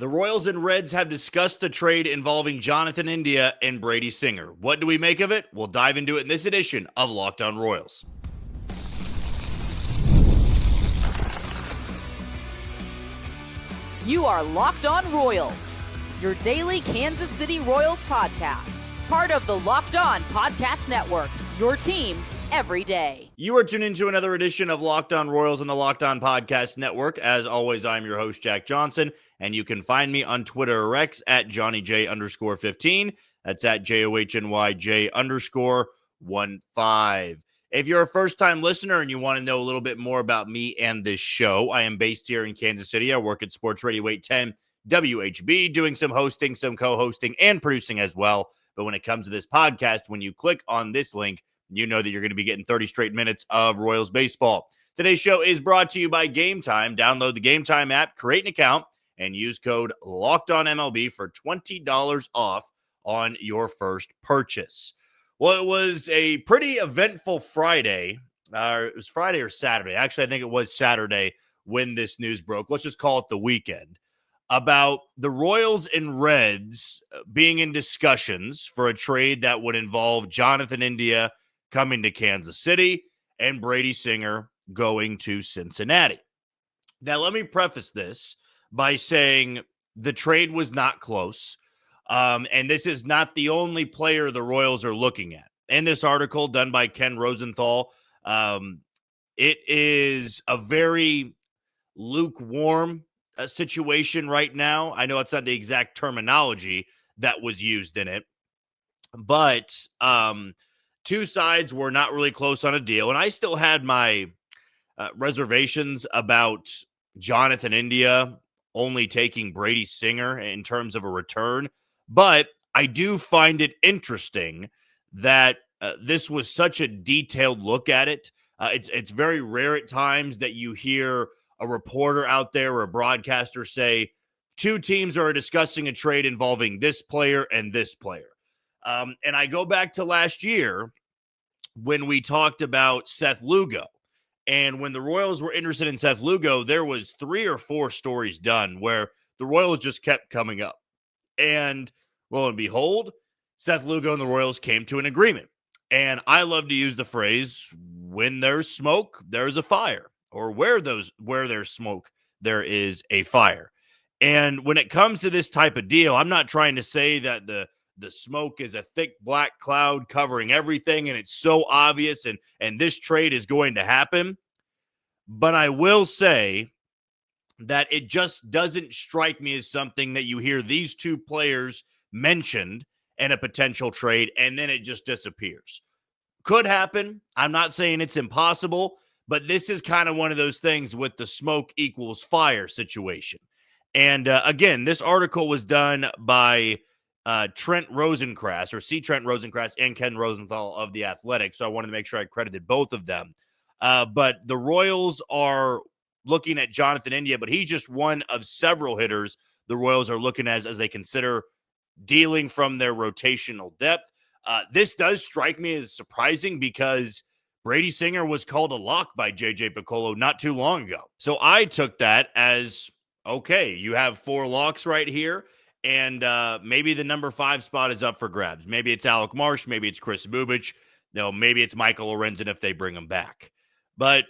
The Royals and Reds have discussed a trade involving Jonathan India and Brady Singer. What do we make of it? We'll dive into it in this edition of Locked On Royals. You are Locked On Royals, your daily Kansas City Royals podcast. Part of the Locked On Podcast Network, your team every day. You are tuned into another edition of Locked On Royals on the Locked On Podcast Network. As always, I'm your host, Jack Johnson, and you can find me on Twitter or X at JohnnyJ_15. That's at JOHNYJ_15. If you're a first-time listener and you want to know a little bit more about me and this show, I am based here in Kansas City. I work at Sports Radio 810 WHB, doing some hosting, some co-hosting, and producing as well. But when it comes to this podcast, when you click on this link, you know that you're going to be getting 30 straight minutes of Royals baseball. Today's show is brought to you by Gametime. Download the Gametime app, create an account, and use code LOCKEDONMLB for $20 off on your first purchase. Well, it was a pretty eventful Friday. It was Friday or Saturday. Actually, I think it was Saturday when this news broke. Let's just call it the weekend. About the Royals and Reds being in discussions for a trade that would involve Jonathan India coming to Kansas City and Brady Singer going to Cincinnati. Now, let me preface this by saying the trade was not close. And this is not the only player the Royals are looking at. In this article done by Ken Rosenthal, it is a very lukewarm situation right now. I know it's not the exact terminology that was used in it, but two sides were not really close on a deal. And I still had my reservations about Jonathan India only taking Brady Singer in terms of a return. But I do find it interesting that this was such a detailed look at it. It's very rare at times that you hear a reporter out there or a broadcaster say, two teams are discussing a trade involving this player and this player. And I go back to last year when we talked about Seth Lugo. And when the Royals were interested in Seth Lugo, there was 3 or 4 stories done where the Royals just kept coming up. And lo and behold, Seth Lugo and the Royals came to an agreement. And I love to use the phrase, when there's smoke, there's a fire. Or where there's smoke, there is a fire. And when it comes to this type of deal, I'm not trying to say that the smoke is a thick black cloud covering everything and it's so obvious and this trade is going to happen. But I will say that it just doesn't strike me as something that you hear these two players mentioned in a potential trade and then it just disappears. Could happen. I'm not saying it's impossible, but this is kind of one of those things with the smoke equals fire situation. And again, this article was done by Trent Rosencrans, or C. Trent Rosencrans and Ken Rosenthal of The Athletic. So I wanted to make sure I credited both of them. But the Royals are looking at Jonathan India, but he's just one of several hitters the Royals are looking at as they consider dealing from their rotational depth. This does strike me as surprising because Brady Singer was called a lock by J.J. Picollo not too long ago. So I took that as, okay, you have 4 locks right here, and maybe the number 5 spot is up for grabs. Maybe it's Alec Marsh, maybe it's Chris Bubich, maybe it's Michael Lorenzen if they bring him back. But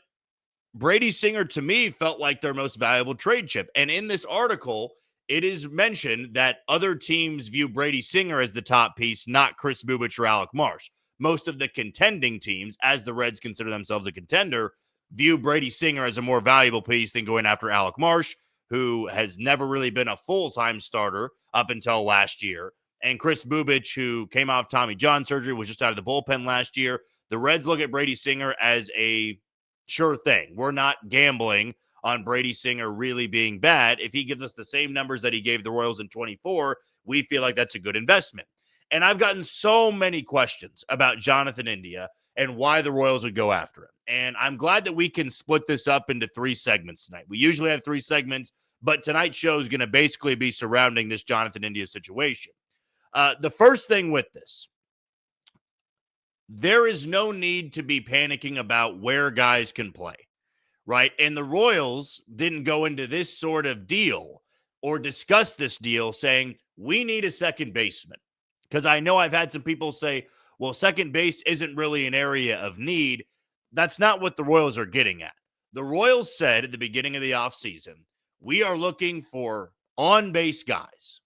Brady Singer, to me, felt like their most valuable trade chip. And in this article, it is mentioned that other teams view Brady Singer as the top piece, not Chris Bubich or Alec Marsh. Most of the contending teams, as the Reds consider themselves a contender, view Brady Singer as a more valuable piece than going after Alec Marsh, who has never really been a full-time starter up until last year. And Chris Bubich, who came off Tommy John surgery, was just out of the bullpen last year. The Reds look at Brady Singer as a sure thing. We're not gambling on Brady Singer really being bad. If he gives us the same numbers that he gave the Royals in 24, we feel like that's a good investment. And I've gotten so many questions about Jonathan India and why the Royals would go after him. And I'm glad that we can split this up into 3 segments tonight. We usually have 3 segments, but tonight's show is going to basically be surrounding this Jonathan India situation. The first thing with this, there is no need to be panicking about where guys can play, right? And the Royals didn't go into this sort of deal or discuss this deal saying, we need a second baseman. Because I know I've had some people say, well, second base isn't really an area of need. That's not what the Royals are getting at. The Royals said at the beginning of the offseason, we are looking for on-base guys,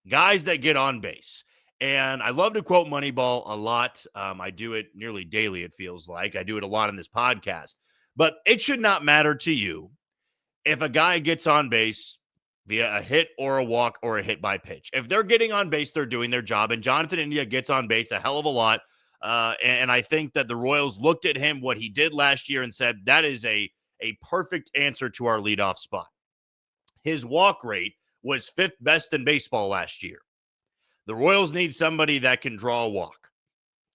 guys that get on base. And I love to quote Moneyball a lot. I do it nearly daily, it feels like. I do it a lot on this podcast. But it should not matter to you if a guy gets on base via a hit or a walk or a hit by pitch. If they're getting on base, they're doing their job. And Jonathan India gets on base a hell of a lot. And I think that the Royals looked at him, what he did last year, and said, that is a perfect answer to our leadoff spot. His walk rate was 5th best in baseball last year. The Royals need somebody that can draw a walk.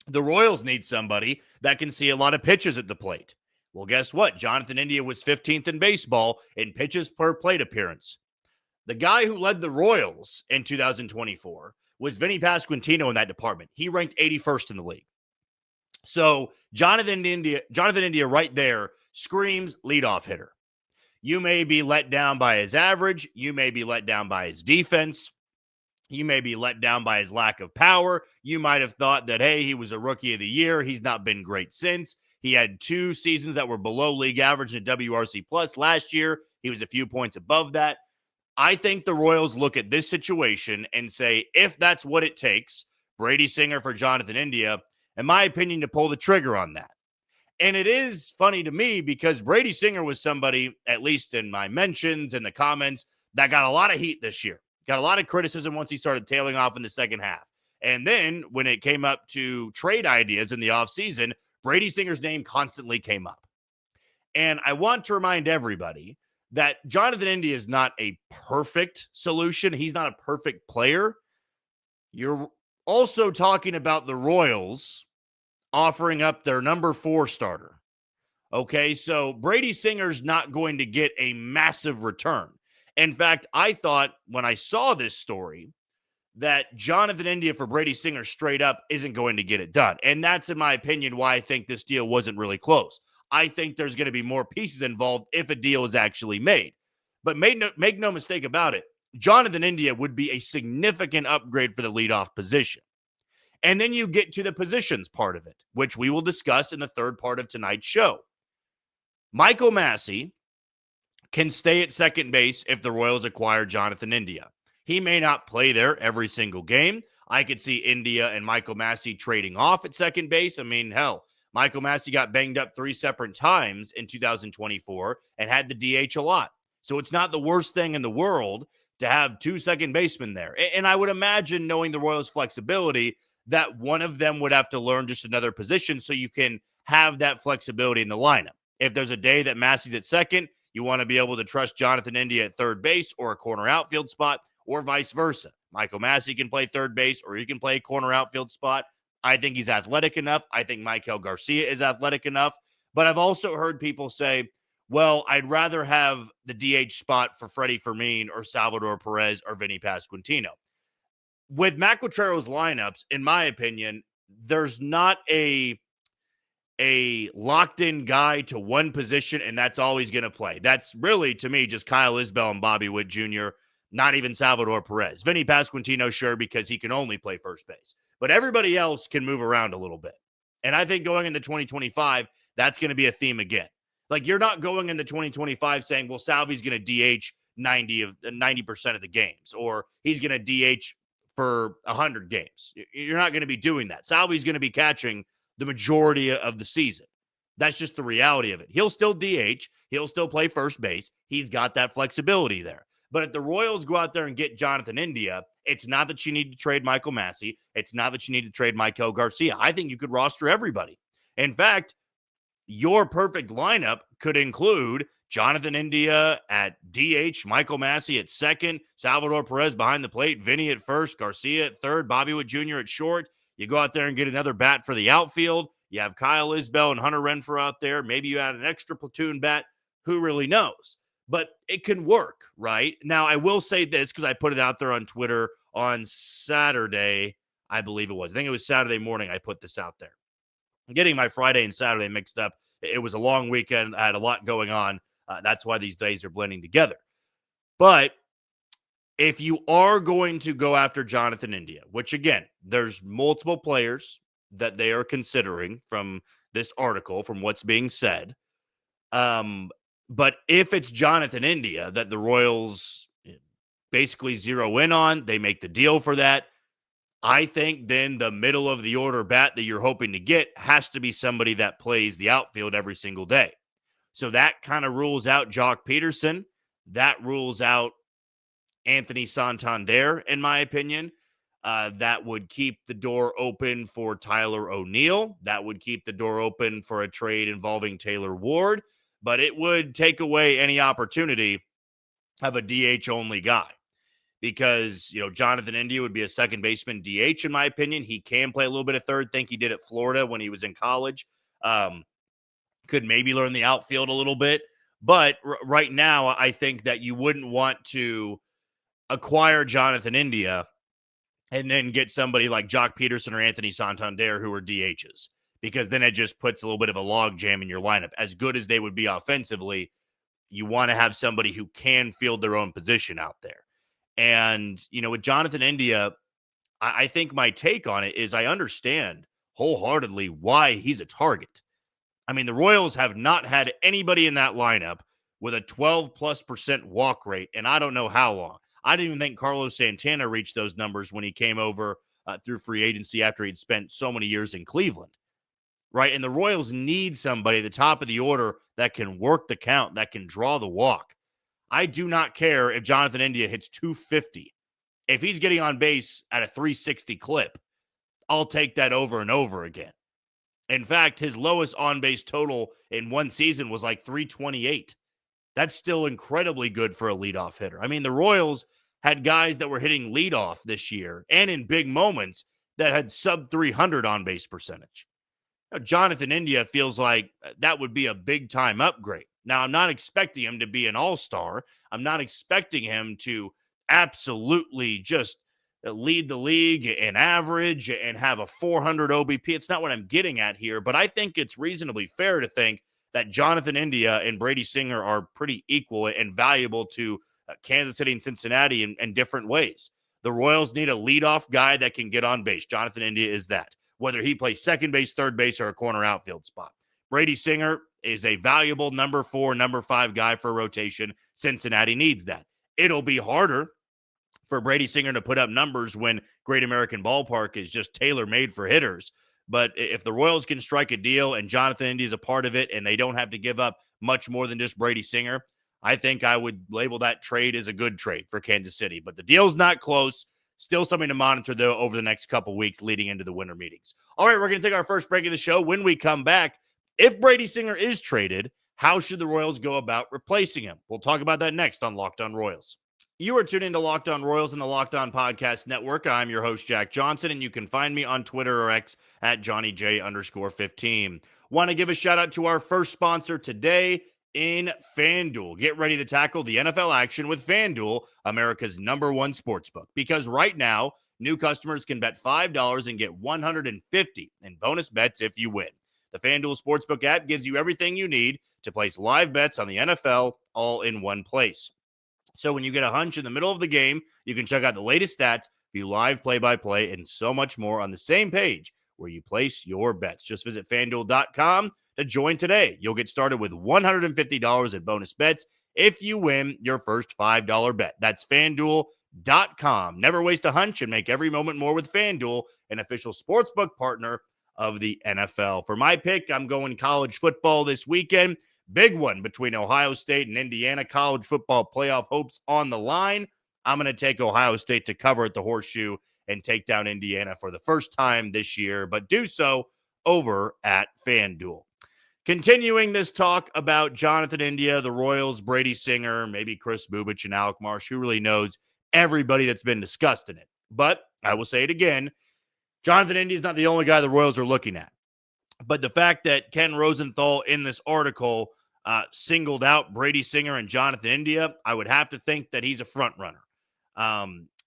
The Royals need somebody that can see a lot of pitches at the plate. Well, guess what? Jonathan India was 15th in baseball in pitches per plate appearance. The guy who led the Royals in 2024 was Vinny Pasquantino in that department. He ranked 81st in the league. So Jonathan India right there screams leadoff hitter. You may be let down by his average. You may be let down by his defense. You may be let down by his lack of power. You might have thought that, hey, he was a rookie of the year. He's not been great since. He had 2 seasons that were below league average in WRC plus last year. He was a few points above that. I think the Royals look at this situation and say, if that's what it takes, Brady Singer for Jonathan India, in my opinion, to pull the trigger on that. And it is funny to me because Brady Singer was somebody, at least in my mentions and the comments, that got a lot of heat this year. Got a lot of criticism once he started tailing off in the second half. And then when it came up to trade ideas in the offseason, Brady Singer's name constantly came up. And I want to remind everybody that Jonathan India is not a perfect solution. He's not a perfect player. You're also talking about the Royals offering up their number 4 starter. Okay, so Brady Singer's not going to get a massive return. In fact, I thought when I saw this story that Jonathan India for Brady Singer straight up isn't going to get it done. And that's, in my opinion, why I think this deal wasn't really close. I think there's going to be more pieces involved if a deal is actually made. But make no mistake about it, Jonathan India would be a significant upgrade for the leadoff position. And then you get to the positions part of it, which we will discuss in the third part of tonight's show. Michael Massey can stay at second base if the Royals acquire Jonathan India. He may not play there every single game. I could see India and Michael Massey trading off at second base. I mean, hell, Michael Massey got banged up 3 separate times in 2024 and had the DH a lot. So it's not the worst thing in the world to have 2 second basemen there. And I would imagine, knowing the Royals' flexibility, that one of them would have to learn just another position so you can have that flexibility in the lineup. If there's a day that Massey's at second, you want to be able to trust Jonathan India at third base or a corner outfield spot, or vice versa. Michael Massey can play third base or he can play a corner outfield spot. I think he's athletic enough. I think Maikel Garcia is athletic enough. But I've also heard people say, well, I'd rather have the DH spot for Freddie Fermin or Salvador Perez or Vinny Pasquantino. With Matt Quatrero's lineups, in my opinion, there's not a locked-in guy to one position, and that's all he's going to play. That's really, to me, just Kyle Isbell and Bobby Witt Jr., not even Salvador Perez. Vinny Pasquantino, sure, because he can only play first base. But everybody else can move around a little bit. And I think going into 2025, that's going to be a theme again. Like, you're not going into 2025 saying, well, Salvy's going to DH 90% of the games, or he's going to DH for 100 games. You're not going to be doing that. Salvy's going to be catching the majority of the season. That's just the reality of it. He'll still DH. He'll still play first base. He's got that flexibility there. But if the Royals go out there and get Jonathan India, it's not that you need to trade Michael Massey. It's not that you need to trade Maikel Garcia. I think you could roster everybody. In fact, your perfect lineup could include Jonathan India at DH, Michael Massey at second, Salvador Perez behind the plate, Vinny at first, Garcia at third, Bobby Witt Jr. at short. You go out there and get another bat for the outfield. You have Kyle Isbell and Hunter Renfroe out there. Maybe you add an extra platoon bat. Who really knows? But it can work, right? Now, I will say this because I put it out there on Twitter on Saturday, I believe it was. I think it was Saturday morning I put this out there. I'm getting my Friday and Saturday mixed up. It was a long weekend. I had a lot going on. That's why these days are blending together. But if you are going to go after Jonathan India, which again, there's multiple players that they are considering from this article, from what's being said. But if it's Jonathan India that the Royals basically zero in on, they make the deal for that. I think then the middle of the order bat that you're hoping to get has to be somebody that plays the outfield every single day. So that kind of rules out Jock Peterson. That rules out Anthony Santander, in my opinion. That would keep the door open for Tyler O'Neill. That would keep the door open for a trade involving Taylor Ward. But it would take away any opportunity of a DH only guy because, Jonathan India would be a second baseman DH, in my opinion. He can play a little bit of third. Think he did at Florida when he was in college. Could maybe learn the outfield a little bit. But right now, I think that you wouldn't want to acquire Jonathan India and then get somebody like Jock Peterson or Anthony Santander who are DHs, because then it just puts a little bit of a log jam in your lineup. As good as they would be offensively, you want to have somebody who can field their own position out there. And, with Jonathan India, I think my take on it is I understand wholeheartedly why he's a target. I mean, the Royals have not had anybody in that lineup with a 12+% walk rate, and I don't know how long. I didn't even think Carlos Santana reached those numbers when he came over through free agency after he'd spent so many years in Cleveland, right? And the Royals need somebody at the top of the order that can work the count, that can draw the walk. I do not care if Jonathan India hits 250. If he's getting on base at a 360 clip, I'll take that over and over again. In fact, his lowest on-base total in one season was like 328. That's still incredibly good for a leadoff hitter. I mean, the Royals had guys that were hitting leadoff this year and in big moments that had sub 300 on-base percentage. Now, Jonathan India feels like that would be a big-time upgrade. Now, I'm not expecting him to be an all-star. I'm not expecting him to absolutely just lead the league in average and have a 400 OBP. It's not what I'm getting at here, but I think it's reasonably fair to think that Jonathan India and Brady Singer are pretty equal and valuable to Kansas City and Cincinnati in different ways. The Royals need a leadoff guy that can get on base. Jonathan India is that, whether he plays second base, third base, or a corner outfield spot. Brady Singer is a valuable number 4, number 5 guy for a rotation. Cincinnati needs that. It'll be harder for Brady Singer to put up numbers when Great American Ballpark is just tailor-made for hitters. But if the Royals can strike a deal and Jonathan India is a part of it and they don't have to give up much more than just Brady Singer, I think I would label that trade as a good trade for Kansas City. But the deal's not close. Still something to monitor, though, over the next couple weeks leading into the winter meetings. All right, we're going to take our first break of the show. When we come back, if Brady Singer is traded, how should the Royals go about replacing him? We'll talk about that next on Locked On Royals. You are tuned into Locked On Royals and the Locked On Podcast Network. I'm your host, Jack Johnson, and you can find me on Twitter or X at JohnnyJ_15. Want to give a shout out to our first sponsor today in FanDuel. Get ready to tackle the NFL action with FanDuel, America's #1 sportsbook. Because right now, new customers can bet $5 and get $150 in bonus bets if you win. The FanDuel Sportsbook app gives you everything you need to place live bets on the NFL all in one place. So when you get a hunch in the middle of the game, you can check out the latest stats, view live play-by-play, and so much more on the same page where you place your bets. Just visit FanDuel.com to join today. You'll get started with $150 in bonus bets if you win your first $5 bet. That's FanDuel.com. Never waste a hunch and make every moment more with FanDuel, an official sportsbook partner of the NFL. For my pick, I'm going college football this weekend. Big one between Ohio State and Indiana. College football playoff hopes on the line. I'm going to take Ohio State to cover at the Horseshoe and take down Indiana for the first time this year, but do so over at FanDuel. Continuing this talk about Jonathan India, the Royals, Brady Singer, maybe Chris Bubich and Alec Marsh. Who really knows everybody that's been discussed in it? But I will say it again. Jonathan India is not the only guy the Royals are looking at. But the fact that Ken Rosenthal in this article singled out Brady Singer and Jonathan India, I would have to think that he's a front runner.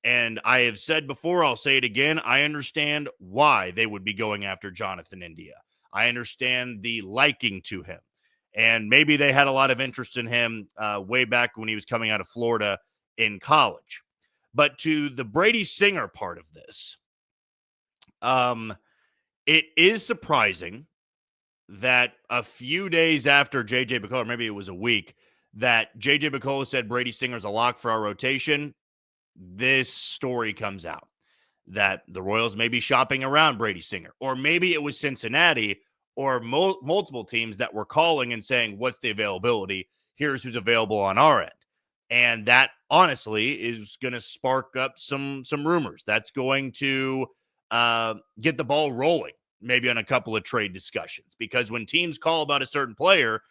And I have said before, I'll say it again, I understand why they would be going after Jonathan India. I understand the liking to him. And maybe they had a lot of interest in him way back when he was coming out of Florida in college. But to the Brady Singer part of this, it is surprising that a few days after J.J. Picollo, or maybe it was a week, that J.J. Picollo said Brady Singer's a lock for our rotation, this story comes out that the Royals may be shopping around Brady Singer, or maybe it was Cincinnati or multiple teams that were calling and saying, what's the availability? Here's who's available on our end. And that honestly is going to spark up some rumors. That's going to get the ball rolling, maybe on a couple of trade discussions, because when teams call about a certain player,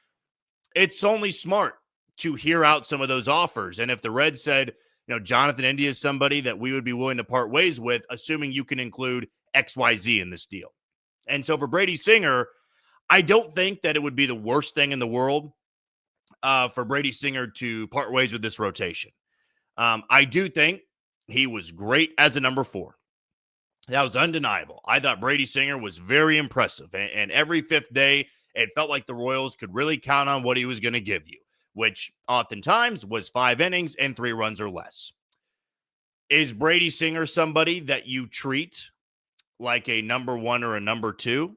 it's only smart to hear out some of those offers. And if the Reds said, Jonathan India is somebody that we would be willing to part ways with, assuming you can include XYZ in this deal. And so for Brady Singer, I don't think that it would be the worst thing in the world for Brady Singer to part ways with this rotation. I do think he was great as a number 4. That was undeniable. I thought Brady Singer was very impressive. And every fifth day, it felt like the Royals could really count on what he was going to give you, which oftentimes was 5 innings and 3 runs or less. Is Brady Singer somebody that you treat like a number 1 or a number 2?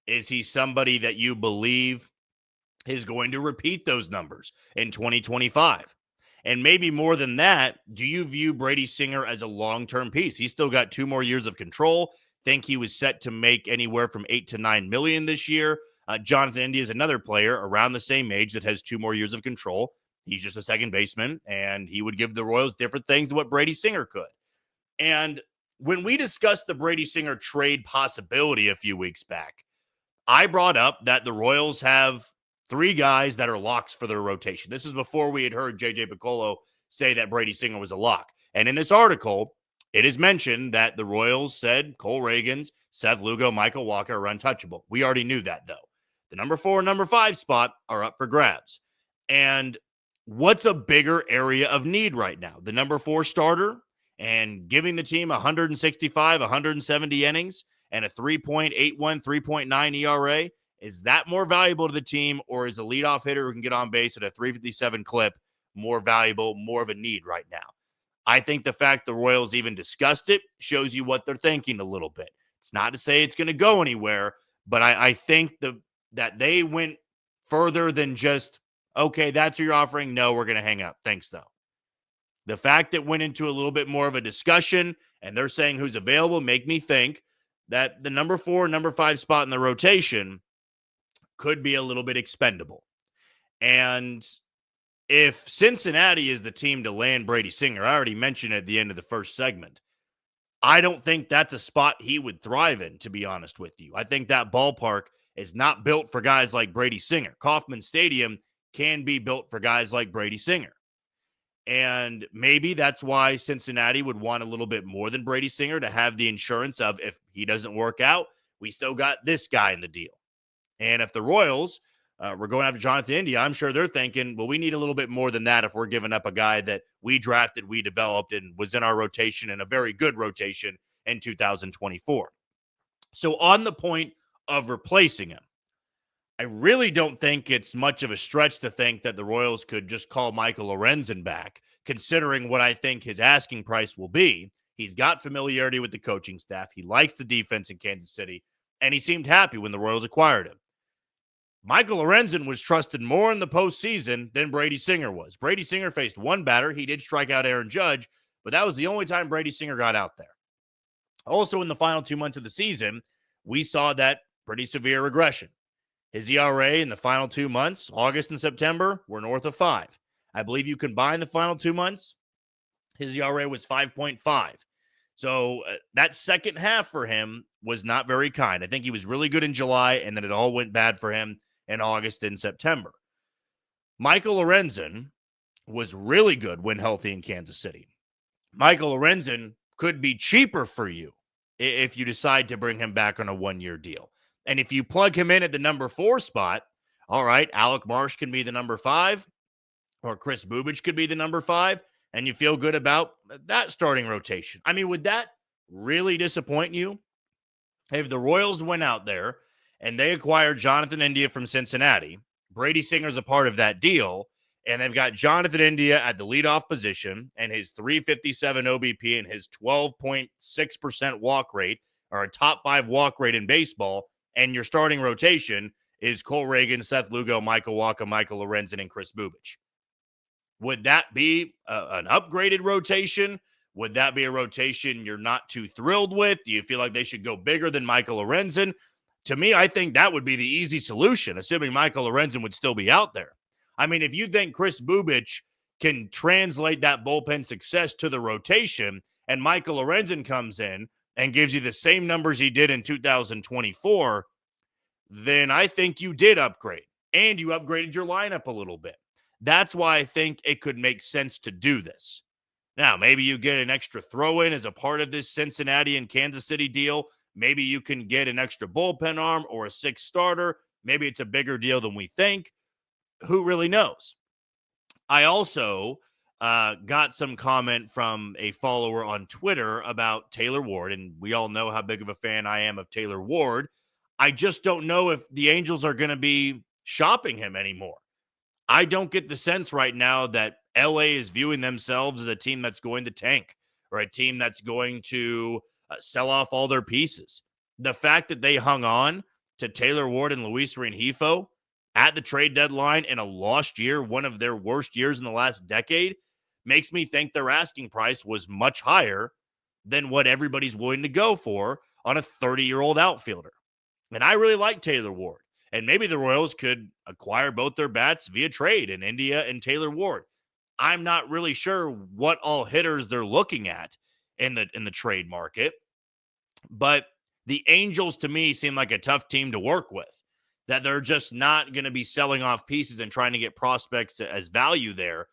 Is he somebody that you believe is going to repeat those numbers in 2025? And maybe more than that, do you view Brady Singer as a long-term piece? He's still got 2 more years of control. Think he was set to make anywhere from $8 to $9 million this year. Jonathan India is another player around the same age that has 2 more years of control. He's just a second baseman, and he would give the Royals different things than what Brady Singer could. And when we discussed the Brady Singer trade possibility a few weeks back, I brought up that the Royals have 3 guys that are locks for their rotation. This is before we had heard J.J. Picollo say that Brady Singer was a lock. And in this article, it is mentioned that the Royals said Cole Reagans, Seth Lugo, Michael Walker are untouchable. We already knew that, though. The number 4 and number 5 spot are up for grabs. And what's a bigger area of need right now? The number 4 starter and giving the team 165, 170 innings and a 3.81, 3.9 ERA. Is that more valuable to the team, or is a leadoff hitter who can get on base at a 357 clip more valuable, more of a need right now? I think the fact the Royals even discussed it shows you what they're thinking a little bit. It's not to say it's going to go anywhere, but I think that they went further than just, okay, that's what you're offering. No, we're going to hang up. Thanks, though. The fact that went into a little bit more of a discussion and they're saying who's available make me think that the number 4, number 5 spot in the rotation could be a little bit expendable. And if Cincinnati is the team to land Brady Singer, I already mentioned at the end of the first segment, I don't think that's a spot he would thrive in, to be honest with you. I think that ballpark is not built for guys like Brady Singer. Kauffman Stadium can be built for guys like Brady Singer. And maybe that's why Cincinnati would want a little bit more than Brady Singer to have the insurance of, if he doesn't work out, we still got this guy in the deal. And if the Royals were going after Jonathan India, I'm sure they're thinking, well, we need a little bit more than that if we're giving up a guy that we drafted, we developed, and was in our rotation, and a very good rotation in 2024. So on the point of replacing him, I really don't think it's much of a stretch to think that the Royals could just call Michael Lorenzen back, considering what I think his asking price will be. He's got familiarity with the coaching staff. He likes the defense in Kansas City, and he seemed happy when the Royals acquired him. Michael Lorenzen was trusted more in the postseason than Brady Singer was. Brady Singer faced one batter. He did strike out Aaron Judge, but that was the only time Brady Singer got out there. Also, in the final 2 months of the season, we saw that pretty severe regression. His ERA in the final 2 months, August and September, were north of 5. I believe you combine the final 2 months, his ERA was 5.5. So that second half for him was not very kind. I think he was really good in July, and then it all went bad for him in August and September. Michael Lorenzen was really good when healthy in Kansas City. Michael Lorenzen could be cheaper for you if you decide to bring him back on a 1-year deal. And if you plug him in at the number 4 spot, all right, Alec Marsh can be the number 5, or Chris Bubich could be the number 5, and you feel good about that starting rotation. I mean, would that really disappoint you? If the Royals went out there and they acquired Jonathan India from Cincinnati, Brady Singer's a part of that deal, And they've got Jonathan India at the leadoff position, and his 357 OBP and his 12.6% walk rate are a top 5 walk rate in baseball. And your starting rotation is Cole Reagan, Seth Lugo, Michael Wacha, Michael Lorenzen, and Chris Bubich. Would that be an upgraded rotation? Would that be a rotation you're not too thrilled with? Do you feel like they should go bigger than Michael Lorenzen? To me, I think that would be the easy solution, assuming Michael Lorenzen would still be out there. I mean, if you think Chris Bubich can translate that bullpen success to the rotation and Michael Lorenzen comes in and gives you the same numbers he did in 2024, then I think you did upgrade and you upgraded your lineup a little bit. That's why I think it could make sense to do this. Now, maybe you get an extra throw in as a part of this Cincinnati and Kansas City deal. Maybe you can get an extra bullpen arm or a 6th starter. Maybe it's a bigger deal than we think. Who really knows? I also got some comment from a follower on Twitter about Taylor Ward, and we all know how big of a fan I am of Taylor Ward. I just don't know if the Angels are going to be shopping him anymore. I don't get the sense right now that LA is viewing themselves as a team that's going to tank or a team that's going to sell off all their pieces. The fact that they hung on to Taylor Ward and Luis Rengifo at the trade deadline in a lost year, one of their worst years in the last decade, makes me think their asking price was much higher than what everybody's willing to go for on a 30-year-old outfielder. And I really like Taylor Ward. And maybe the Royals could acquire both their bats via trade in India and Taylor Ward. I'm not really sure what all hitters they're looking at in the trade market, but the Angels to me seem like a tough team to work with. That they're just not going to be selling off pieces and trying to get prospects as value there.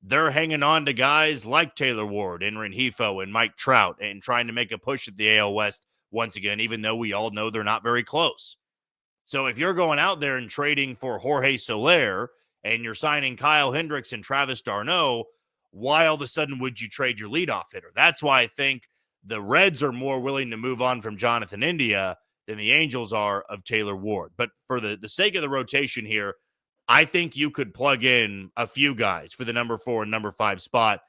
They're hanging on to guys like Taylor Ward and Rengifo and Mike Trout and trying to make a push at the AL West once again, even though we all know they're not very close. So if you're going out there and trading for Jorge Soler and you're signing Kyle Hendricks and Travis d'Arnaud, why all of a sudden would you trade your leadoff hitter? That's why I think the Reds are more willing to move on from Jonathan India than the Angels are of Taylor Ward. But for the sake of the rotation here, I think you could plug in a few guys for the number 4 and number 5 spot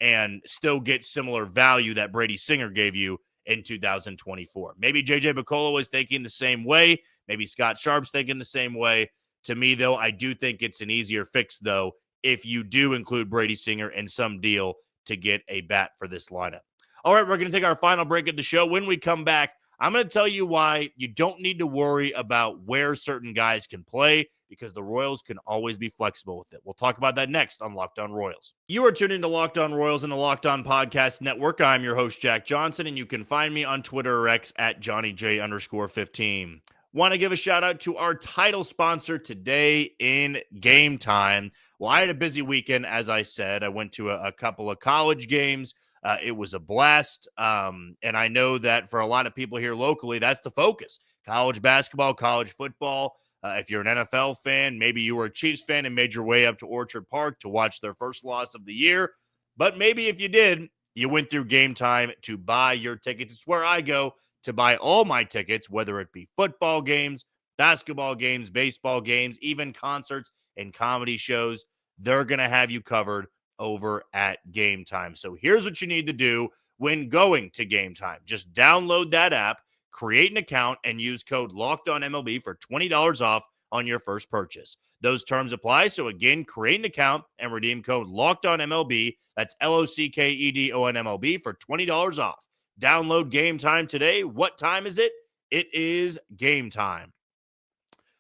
and still get similar value that Brady Singer gave you in 2024. Maybe J.J. Picollo was thinking the same way. Maybe Scott Sharp's thinking the same way. To me, though, I do think it's an easier fix, though, if you do include Brady Singer in some deal to get a bat for this lineup. All right, we're going to take our final break of the show. When we come back, I'm going to tell you why you don't need to worry about where certain guys can play because the Royals can always be flexible with it. We'll talk about that next on Locked On Royals. You are tuned into Locked On Royals and the Locked On Podcast Network. I'm your host, Jack Johnson, and you can find me on Twitter or X at JohnnyJ_15. Want to give a shout out to our title sponsor today in Gametime. Well, I had a busy weekend, as I said. I went to a couple of college games. It was a blast, and I know that for a lot of people here locally, that's the focus. College basketball, college football. If you're an NFL fan, maybe you were a Chiefs fan and made your way up to Orchard Park to watch their first loss of the year. But maybe if you did, you went through Gametime to buy your tickets. It's where I go to buy all my tickets, whether it be football games, basketball games, baseball games, even concerts and comedy shows. They're going to have you covered over at Gametime. So here's what you need to do when going to Gametime. Just download that app, create an account, and use code LOCKEDONMLB for $20 off on your first purchase. Those terms apply. So again, create an account and redeem code LOCKEDONMLB. That's LOCKEDONMLB for $20 off. Download Gametime today. What time is it? It is Gametime.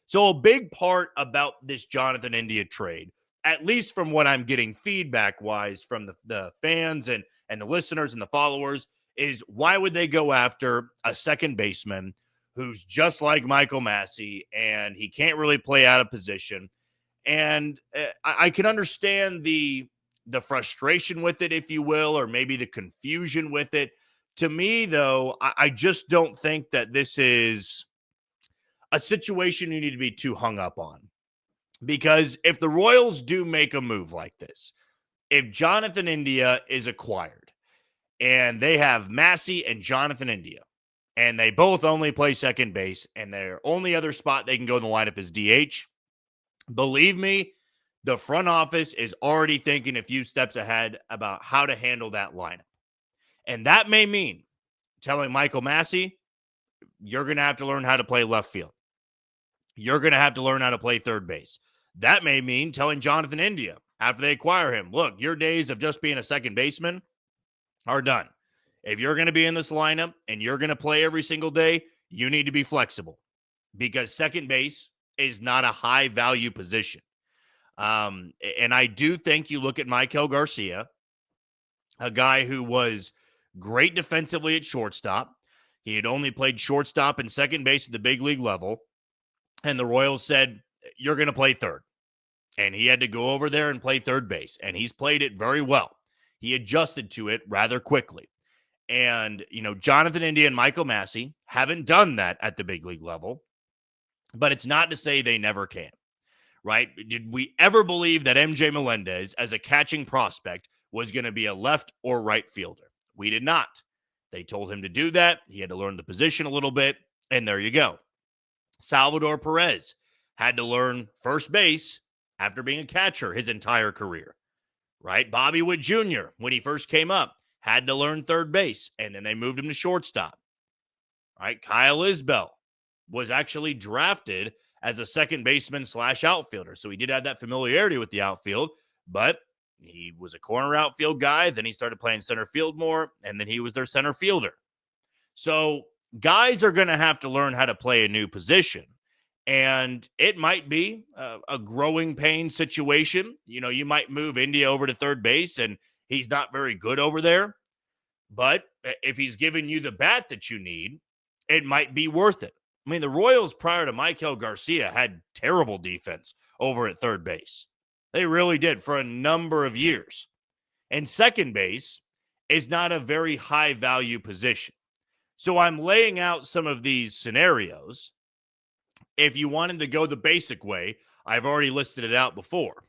So a big part about this Jonathan India trade, at least from what I'm getting feedback-wise from the fans and the listeners and the followers, is why would they go after a second baseman who's just like Michael Massey and he can't really play out of position? And I can understand the frustration with it, if you will, or maybe the confusion with it. To me, though, I just don't think that this is a situation you need to be too hung up on. Because if the Royals do make a move like this, if Jonathan India is acquired and they have Massey and Jonathan India, and they both only play second base, and their only other spot they can go in the lineup is DH, believe me, the front office is already thinking a few steps ahead about how to handle that lineup. And that may mean telling Michael Massey, you're going to have to learn how to play left field. You're going to have to learn how to play third base. That may mean telling Jonathan India after they acquire him, look, your days of just being a second baseman are done. If you're going to be in this lineup and you're going to play every single day, you need to be flexible because second base is not a high value position. And I do think you look at Maikel Garcia, a guy who was great defensively at shortstop. He had only played shortstop and second base at the big league level. And the Royals said, you're going to play third. And he had to go over there and play third base. And he's played it very well. He adjusted to it rather quickly. And, Jonathan India and Michael Massey haven't done that at the big league level. But it's not to say they never can, right? Did we ever believe that MJ Melendez, as a catching prospect, was going to be a left or right fielder? We did not. They told him to do that. He had to learn the position a little bit. And there you go. Salvador Perez had to learn first base after being a catcher his entire career, right? Bobby Witt Jr., when he first came up, had to learn third base, and then they moved him to shortstop, right? Kyle Isbell was actually drafted as a second baseman / outfielder, so he did have that familiarity with the outfield, but he was a corner outfield guy. Then he started playing center field more, and then he was their center fielder. So guys are going to have to learn how to play a new position. And it might be a growing pain situation. You might move India over to third base and he's not very good over there. But if he's giving you the bat that you need, it might be worth it. I mean, the Royals prior to Maikel Garcia had terrible defense over at third base. They really did for a number of years. And second base is not a very high value position. So I'm laying out some of these scenarios. If you wanted to go the basic way, I've already listed it out before,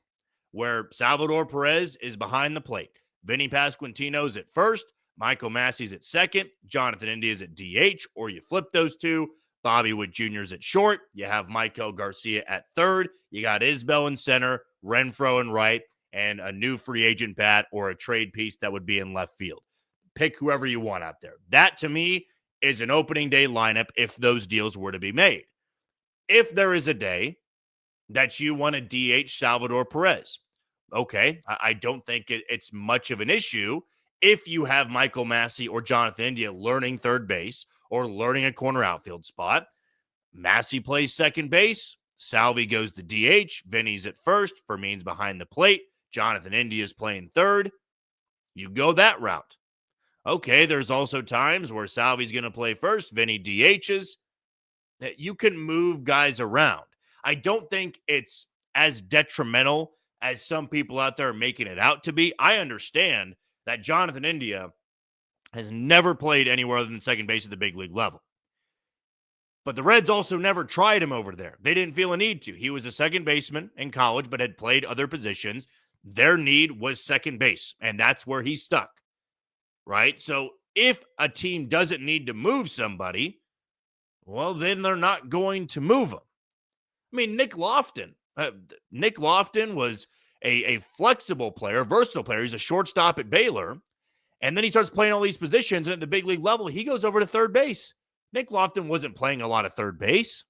where Salvador Perez is behind the plate. Vinny Pasquantino's at first, Michael Massey's at second, Jonathan India's at DH, or you flip those two. Bobby Witt Jr.'s at short. You have Maikel Garcia at third. You got Isbell in center, Renfroe in right, and a new free agent bat or a trade piece that would be in left field. Pick whoever you want out there. That, to me, is an opening day lineup if those deals were to be made. If there is a day that you want to DH Salvador Perez, okay, I don't think it's much of an issue if you have Michael Massey or Jonathan India learning third base or learning a corner outfield spot. Massey plays second base. Salvi goes to DH. Vinny's at first. Fermin's behind the plate. Jonathan India's playing third. You go that route. Okay, there's also times where Salvi's going to play first. Vinny DHs. You can move guys around. I don't think it's as detrimental as some people out there are making it out to be. I understand that Jonathan India has never played anywhere other than second base at the big league level. But the Reds also never tried him over there. They didn't feel a need to. He was a second baseman in college, but had played other positions. Their need was second base, and that's where he stuck, right? So if a team doesn't need to move somebody, well, then they're not going to move him. I mean, Nick Lofton was a flexible player, versatile player. He's a shortstop at Baylor. And then he starts playing all these positions. And at the big league level, he goes over to third base. Nick Lofton wasn't playing a lot of third base.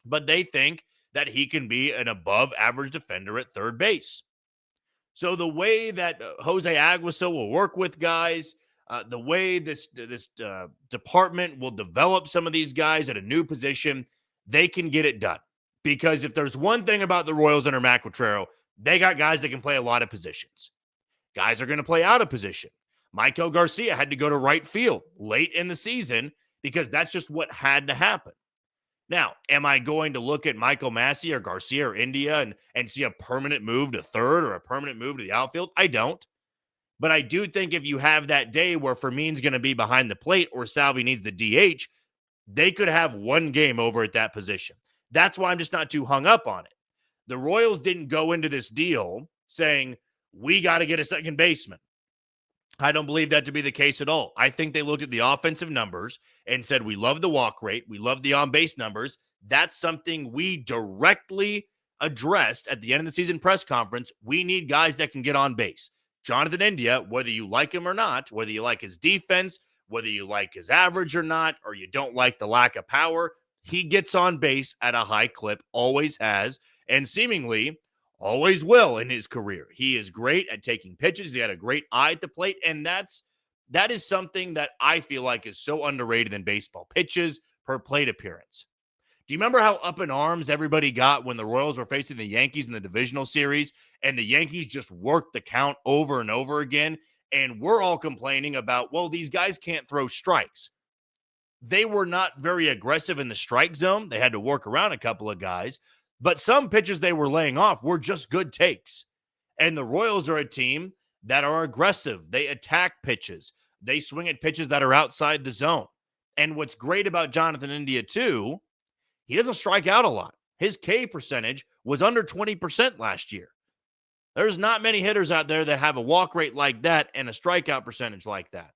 But they think that he can be an above average defender at third base. So the way that Jose Aguaso will work with guys, the way this department will develop some of these guys at a new position, they can get it done. Because if there's one thing about the Royals under Matt Quatraro, they got guys that can play a lot of positions. Guys are going to play out of position. Maikel Garcia had to go to right field late in the season because that's just what had to happen. Now, am I going to look at Michael Massey or Garcia or India and see a permanent move to third or a permanent move to the outfield? I don't. But I do think if you have that day where Fermin's going to be behind the plate or Salvi needs the DH, they could have one game over at that position. That's why I'm just not too hung up on it. The Royals didn't go into this deal saying, we got to get a second baseman. I don't believe that to be the case at all. I think they looked at the offensive numbers and said, we love the walk rate. We love the on-base numbers. That's something we directly addressed at the end of the season press conference, we need guys that can get on base. Jonathan India, whether you like him or not, whether you like his defense, whether you like his average or not, or you don't like the lack of power, he gets on base at a high clip, always has, and seemingly always will in his career. He is great at taking pitches. He had a great eye at the plate, and that is something that I feel like is so underrated in baseball. Pitches per plate appearance. Do you remember how up in arms everybody got when the Royals were facing the Yankees in the divisional series and the Yankees just worked the count over and over again? And we're all complaining about, well, these guys can't throw strikes. They were not very aggressive in the strike zone. They had to work around a couple of guys, but some pitches they were laying off were just good takes. And the Royals are a team that are aggressive. They attack pitches. They swing at pitches that are outside the zone. And what's great about Jonathan India, too, he doesn't strike out a lot. His K percentage was under 20% last year. There's not many hitters out there that have a walk rate like that and a strikeout percentage like that.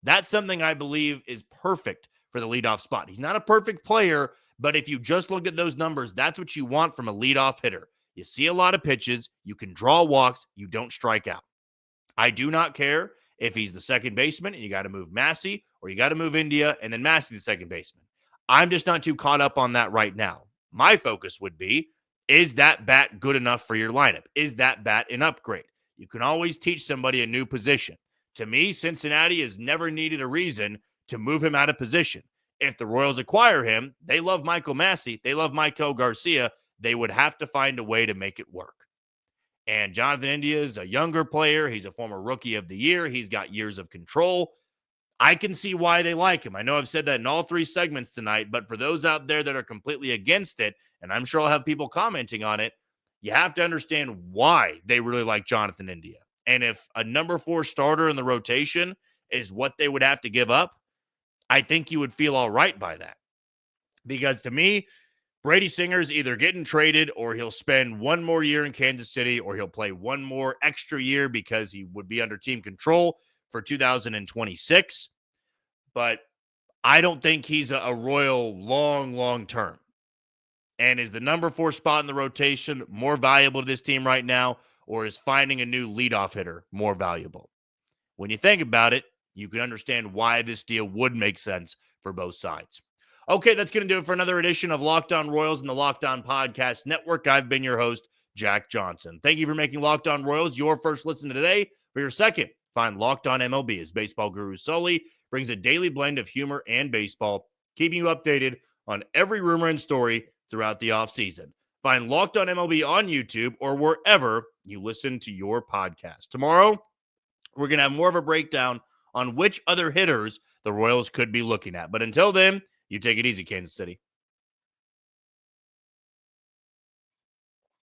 That's something I believe is perfect for the leadoff spot. He's not a perfect player, but if you just look at those numbers, that's what you want from a leadoff hitter. You see a lot of pitches, you can draw walks, you don't strike out. I do not care if he's the second baseman and you got to move Massey or you got to move India and then Massey the second baseman. I'm just not too caught up on that right now. My focus would be, is that bat good enough for your lineup? Is that bat an upgrade? You can always teach somebody a new position. To me, Cincinnati has never needed a reason to move him out of position. If the Royals acquire him, they love Michael Massey. They love Michael Garcia. They would have to find a way to make it work. And Jonathan India is a younger player. He's a former rookie of the year. He's got years of control. I can see why they like him. I know I've said that in all three segments tonight, but for those out there that are completely against it, and I'm sure I'll have people commenting on it, you have to understand why they really like Jonathan India. And if a number 4 starter in the rotation is what they would have to give up, I think you would feel all right by that. Because to me, Brady Singer is either getting traded or he'll spend one more year in Kansas City or he'll play one more extra year because he would be under team control for 2026. But I don't think he's a Royal long term. And is the number 4 spot in the rotation more valuable to this team right now, or is finding a new leadoff hitter more valuable? When you think about it, you can understand why this deal would make sense for both sides. Okay, that's going to do it for another edition of Locked On Royals and the Locked On Podcast Network. I've been your host, Jack Johnson. Thank you for making Locked On Royals your first listen today. For your second, find Locked On MLB as baseball guru Sully brings a daily blend of humor and baseball, keeping you updated on every rumor and story throughout the offseason. Find Locked On MLB on YouTube or wherever you listen to your podcast. Tomorrow, we're going to have more of a breakdown on which other hitters the Royals could be looking at. But until then, you take it easy, Kansas City.